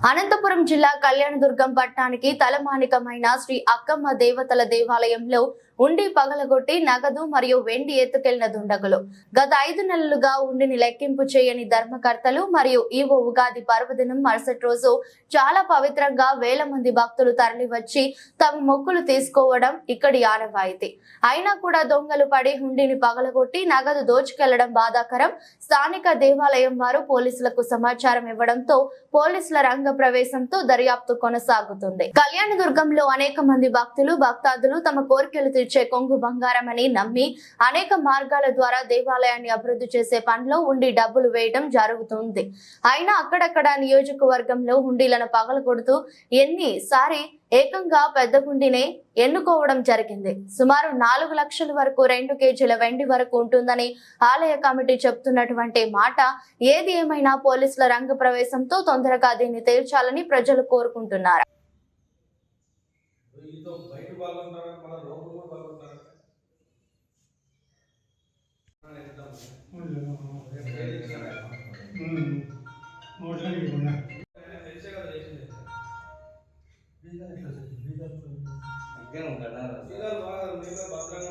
అనంతపురం జిల్లా కళ్యాణదుర్గం పట్టణానికి తలమానికమైన శ్రీ అక్కమ్మ దేవతల దేవాలయంలో ఉండి పగలగొట్టి నగదు మరియు వెండి ఎత్తుకెళ్లిన దుండగులు గత 5 నెలలుగా ఉండిని లెక్కింపు చేయని ధర్మకర్తలు మరియు ఈవో ఉగాది పర్వదినం మరుసటి రోజు చాలా పవిత్రంగా వేల మంది భక్తులు తరలివచ్చి తమ మొక్కులు తీసుకోవడం ఇక్కడి ఆనవాయితీ. అయినా కూడా దొంగలు పడి హుండీని పగలగొట్టి నగదు దోచుకెళ్లడం బాధాకరం. స్థానిక దేవాలయం వారు పోలీసులకు సమాచారం ఇవ్వడంతో పోలీసుల రంగ ప్రవేశంతో దర్యాప్తు కొనసాగుతుంది. కళ్యాణదుర్గంలో అనేక మంది భక్తులు భక్తాదులు తమ కోరికలు తీర్చే కొంగు బంగారం అని నమ్మి అనేక మార్గాల ద్వారా దేవాలయాన్ని అభివృద్ధి చేసే పనిలో ఉండి డబ్బులు వేయడం జరుగుతుంది. అయినా అక్కడక్కడ నియోజకవర్గంలో హుండీలను పగలగొడుతూ ఎన్నిసారి ఏకంగా పెద్ద హుండీనే ఎన్నుకోవడం జరిగింది. సుమారు 4 లక్షల వరకు 2 కేజీల వెండి వరకు ఉంటుందని ఆలయ కమిటీ చెప్తున్నటువంటి మాట. ఏది ఏమైనా పోలీసుల రంగ ప్రవేశంతో తొందరగా దీన్ని తేల్చాలని ప్రజలు కోరుకుంటున్నారు. బీగాలు బాగా భద్రంగా